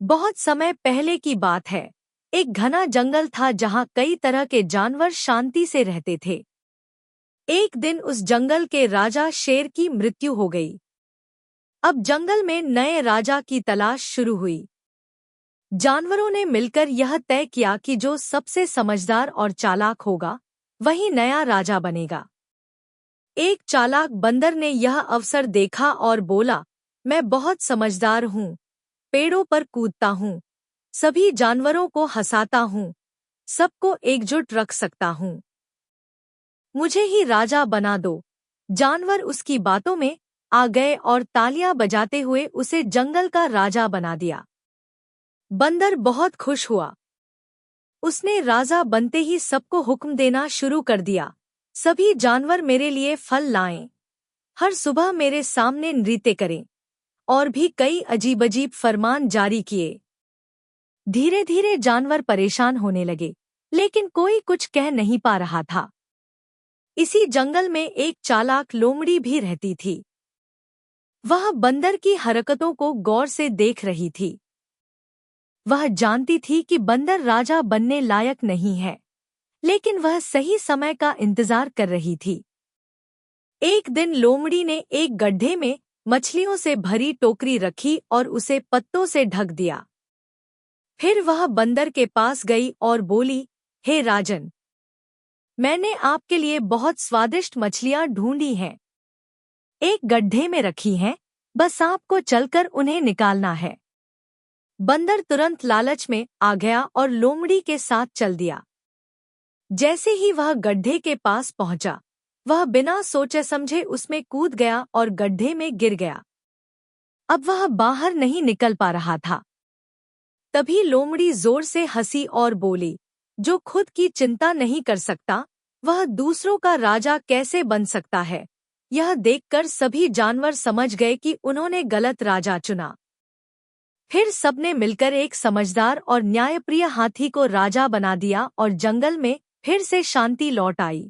बहुत समय पहले की बात है। एक घना जंगल था जहाँ कई तरह के जानवर शांति से रहते थे। एक दिन उस जंगल के राजा शेर की मृत्यु हो गई। अब जंगल में नए राजा की तलाश शुरू हुई। जानवरों ने मिलकर यह तय किया कि जो सबसे समझदार और चालाक होगा वही नया राजा बनेगा। एक चालाक बंदर ने यह अवसर देखा और बोला, मैं बहुत समझदार हूँ, पेड़ों पर कूदता हूँ, सभी जानवरों को हंसाता हूँ, सबको एकजुट रख सकता हूँ। मुझे ही राजा बना दो। जानवर उसकी बातों में आ गए और तालियां बजाते हुए उसे जंगल का राजा बना दिया। बंदर बहुत खुश हुआ। उसने राजा बनते ही सबको हुक्म देना शुरू कर दिया, सभी जानवर मेरे लिए फल लाएं, हर सुबह मेरे सामने नृत्य करें, और भी कई अजीब अजीब फरमान जारी किए। धीरे धीरे जानवर परेशान होने लगे, लेकिन कोई कुछ कह नहीं पा रहा था। इसी जंगल में एक चालाक लोमड़ी भी रहती थी। वह बंदर की हरकतों को गौर से देख रही थी। वह जानती थी कि बंदर राजा बनने लायक नहीं है, लेकिन वह सही समय का इंतजार कर रही थी। एक दिन लोमड़ी ने एक गड्ढे में मछलियों से भरी टोकरी रखी और उसे पत्तों से ढक दिया। फिर वह बंदर के पास गई और बोली, हे राजन, मैंने आपके लिए बहुत स्वादिष्ट मछलियां ढूंढी हैं। एक गड्ढे में रखी हैं, बस आपको चलकर उन्हें निकालना है। बंदर तुरंत लालच में आ गया और लोमड़ी के साथ चल दिया। जैसे ही वह गड्ढे के पास पहुंचा, वह बिना सोचे समझे उसमें कूद गया और गड्ढे में गिर गया। अब वह बाहर नहीं निकल पा रहा था। तभी लोमड़ी जोर से हंसी और बोली, जो खुद की चिंता नहीं कर सकता, वह दूसरों का राजा कैसे बन सकता है। यह देखकर सभी जानवर समझ गए कि उन्होंने गलत राजा चुना। फिर सबने मिलकर एक समझदार और न्यायप्रिय हाथी को राजा बना दिया और जंगल में फिर से शांति लौट आई।